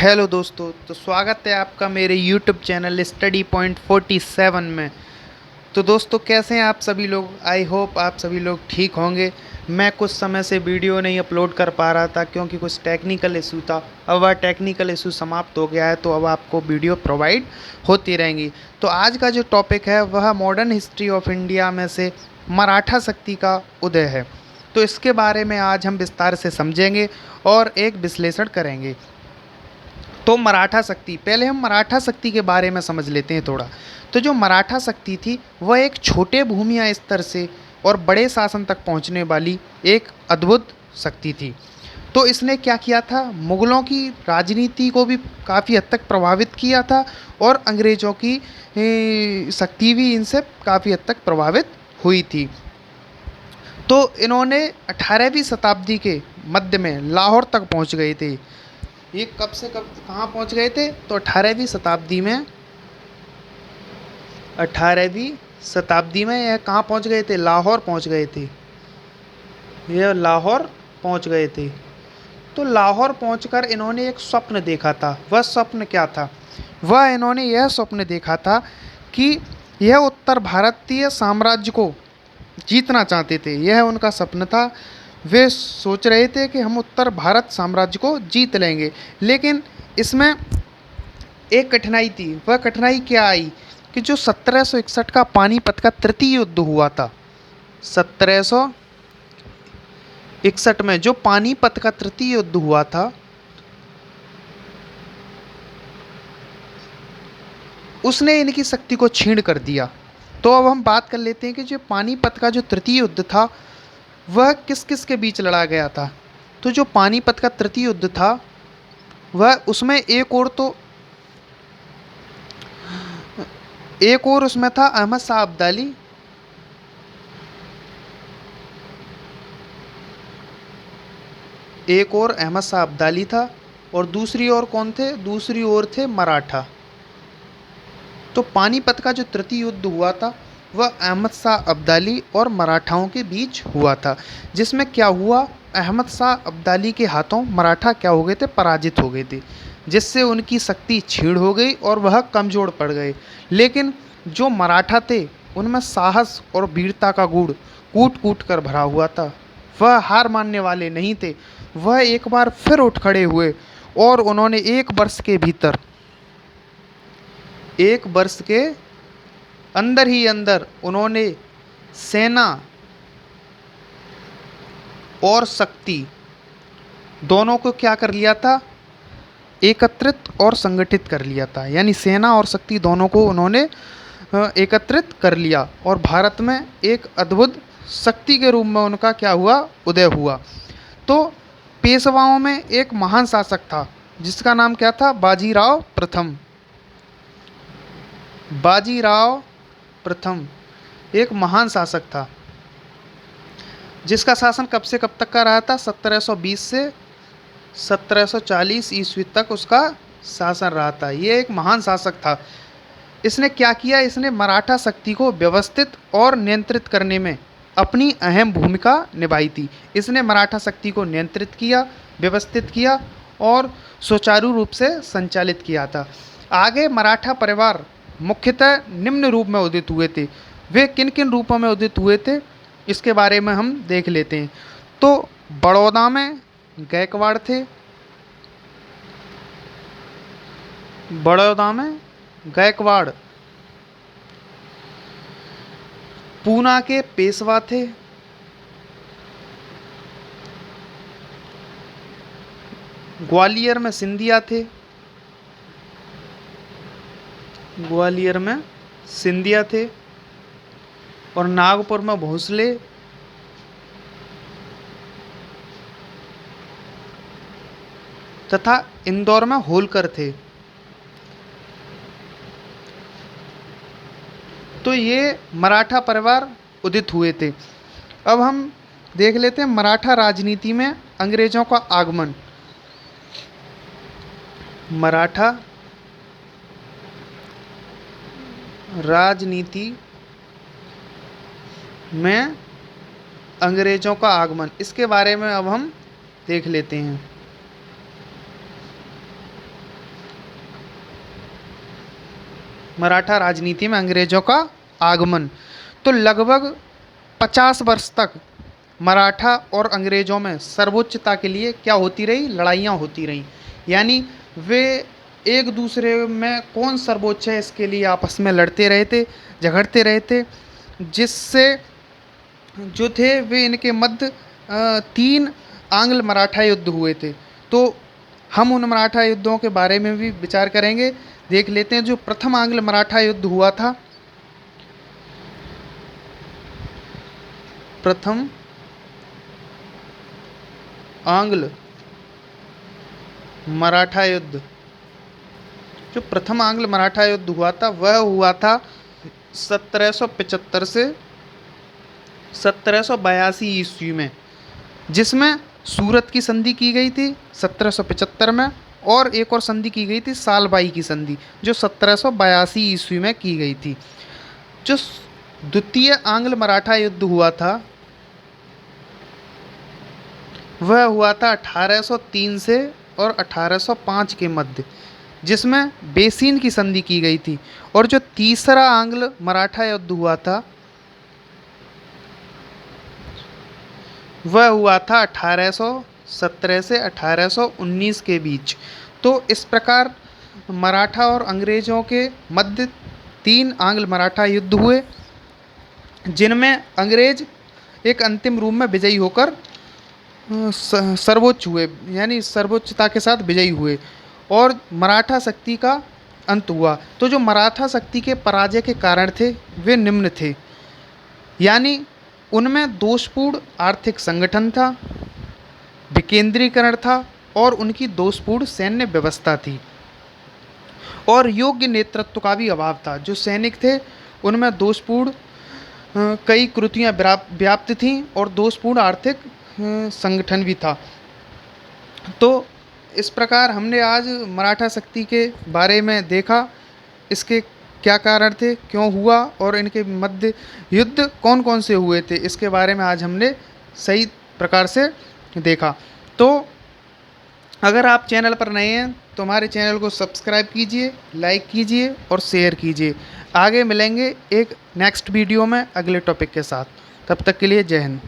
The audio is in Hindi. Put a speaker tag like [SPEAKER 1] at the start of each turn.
[SPEAKER 1] हेलो दोस्तों, तो स्वागत है आपका मेरे यूट्यूब चैनल स्टडी पॉइंट 47 में। तो दोस्तों, कैसे हैं आप सभी लोग? आई होप आप सभी लोग ठीक होंगे। मैं कुछ समय से वीडियो नहीं अपलोड कर पा रहा था क्योंकि कुछ टेक्निकल इशू था। अब वह टेक्निकल इशू समाप्त हो गया है, तो अब आपको वीडियो प्रोवाइड होती रहेंगी। तो आज का जो टॉपिक है वह मॉडर्न हिस्ट्री ऑफ इंडिया में से मराठा शक्ति का उदय है। तो इसके बारे में आज हम विस्तार से समझेंगे और एक विश्लेषण करेंगे। तो मराठा शक्ति, पहले हम मराठा शक्ति के बारे में समझ लेते हैं थोड़ा। तो जो मराठा शक्ति थी वह एक छोटे भूमिया स्तर से और बड़े शासन तक पहुंचने वाली एक अद्भुत शक्ति थी। तो इसने क्या किया था, मुगलों की राजनीति को भी काफ़ी हद तक प्रभावित किया था और अंग्रेज़ों की शक्ति भी इनसे काफ़ी हद तक प्रभावित हुई थी। तो इन्होंने 18वीं शताब्दी के मध्य में लाहौर तक पहुंच गए थे। ये कब से कब कहाँ पहुंच गए थे? तो 18वीं शताब्दी में, 18वीं शताब्दी में यह कहाँ पहुंच गए थे? लाहौर पहुंच गए थे। यह लाहौर पहुंच गए थे। तो लाहौर पहुंचकर इन्होंने एक स्वप्न देखा था। वह स्वप्न क्या था? वह इन्होंने यह स्वप्न देखा था कि यह उत्तर भारतीय साम्राज्य को जीतना चाहते थे। यह उनका सपना था। वे सोच रहे थे कि हम उत्तर भारत साम्राज्य को जीत लेंगे, लेकिन इसमें एक कठिनाई थी। वह कठिनाई क्या आई कि जो 1761 का पानीपत का तृतीय युद्ध हुआ था, 1761 में जो पानीपत का तृतीय युद्ध हुआ था, उसने इनकी शक्ति को छीण कर दिया। तो अब हम बात कर लेते हैं कि जो पानीपत का जो तृतीय युद्ध था वह किस किस के बीच लड़ा गया था। तो जो पानीपत का तृतीय युद्ध था वह, उसमें एक और उसमें था अहमद शाह अब्दाली, एक और अहमद शाह अब्दाली था और दूसरी ओर कौन थे? दूसरी ओर थे मराठा। तो पानीपत का जो तृतीय युद्ध हुआ था वह अहमद शाह अब्दाली और मराठाओं के बीच हुआ था, जिसमें क्या हुआ, अहमद शाह अब्दाली के हाथों मराठा क्या हो गए थे? पराजित हो गए थे, जिससे उनकी शक्ति छीण हो गई और वह कमज़ोर पड़ गए। लेकिन जो मराठा थे उनमें साहस और वीरता का गुण कूट कूट कर भरा हुआ था। वह हार मानने वाले नहीं थे। वह एक बार फिर उठ खड़े हुए और उन्होंने एक वर्ष के भीतर, एक वर्ष के अंदर ही अंदर उन्होंने सेना और शक्ति दोनों को क्या कर लिया था? एकत्रित और संगठित कर लिया था। यानी सेना और शक्ति दोनों को उन्होंने एकत्रित कर लिया और भारत में एक अद्भुत शक्ति के रूप में उनका क्या हुआ? उदय हुआ। तो पेशवाओं में एक महान शासक था जिसका नाम क्या था? बाजीराव प्रथम। बाजीराव प्रथम एक महान शासक था जिसका शासन कब से कब तक का रहा था? 1720 से 1740 ईस्वी तक उसका शासन रहा था। ये एक महान शासक था। इसने क्या किया? इसने मराठा शक्ति को व्यवस्थित और नियंत्रित करने में अपनी अहम भूमिका निभाई थी। इसने मराठा शक्ति को नियंत्रित किया, व्यवस्थित किया और सुचारू रूप से संचालित किया था। आगे मराठा परिवार मुख्यतः निम्न रूप में उदित हुए थे। वे किन किन रूपों में उदित हुए थे इसके बारे में हम देख लेते हैं। तो बड़ौदा में गायकवाड़ थे, बड़ौदा में गायकवाड़। पूना के पेशवा थे, ग्वालियर में सिंधिया थे, ग्वालियर में सिंधिया थे और नागपुर में भोसले तथा इंदौर में होलकर थे। तो ये मराठा परिवार उदित हुए थे। अब हम देख लेते हैं मराठा राजनीति में अंग्रेजों का आगमन। मराठा राजनीति में अंग्रेजों का आगमन, इसके बारे में अब हम देख लेते हैं। मराठा राजनीति में अंग्रेजों का आगमन। तो लगभग 50 वर्ष तक मराठा और अंग्रेजों में सर्वोच्चता के लिए क्या होती रही, लड़ाइयाँ होती रहीं। यानी वे एक दूसरे में कौन सर्वोच्च है इसके लिए आपस में लड़ते रहे थे, झगड़ते रहे थे, जिससे जो थे वे इनके मध्य 3 आंग्ल मराठा युद्ध हुए थे। तो हम उन मराठा युद्धों के बारे में भी विचार करेंगे। देख लेते हैं जो प्रथम आंग्ल मराठा युद्ध हुआ था। प्रथम आंग्ल मराठा युद्ध, जो प्रथम आंग्ल मराठा युद्ध हुआ था वह हुआ था 1775 से 1782 ईस्वी में, जिसमें सूरत की संधि की गई थी 1775 में, और एक और संधि की गई थी सालबाई की संधि जो 1782 ईस्वी में की गई थी। जो द्वितीय आंग्ल मराठा युद्ध हुआ था वह हुआ था 1803 से और 1805 के मध्य, जिसमें बेसिन की संधि की गई थी। और जो तीसरा आंग्ल मराठा युद्ध हुआ था वह हुआ था 1817 से 1819 के बीच। तो इस प्रकार मराठा और अंग्रेज़ों के मध्य 3 आंग्ल मराठा युद्ध हुए, जिनमें अंग्रेज एक अंतिम रूप में विजयी होकर सर्वोच्च हुए, यानी सर्वोच्चता के साथ विजयी हुए और मराठा शक्ति का अंत हुआ। तो जो मराठा शक्ति के पराजय के कारण थे वे निम्न थे, यानी उनमें दोषपूर्ण आर्थिक संगठन था, विकेंद्रीकरण था और उनकी दोषपूर्ण सैन्य व्यवस्था थी और योग्य नेतृत्व का भी अभाव था। जो सैनिक थे उनमें दोषपूर्ण कई कृतियाँ व्याप्त थीं और दोषपूर्ण आर्थिक संगठन भी था। तो इस प्रकार हमने आज मराठा शक्ति के बारे में देखा, इसके क्या कारण थे, क्यों हुआ और इनके मध्य युद्ध कौन कौन से हुए थे, इसके बारे में आज हमने सही प्रकार से देखा। तो अगर आप चैनल पर नए हैं तो हमारे चैनल को सब्सक्राइब कीजिए, लाइक कीजिए और शेयर कीजिए। आगे मिलेंगे एक नेक्स्ट वीडियो में अगले टॉपिक के साथ। तब तक के लिए जय हिंद।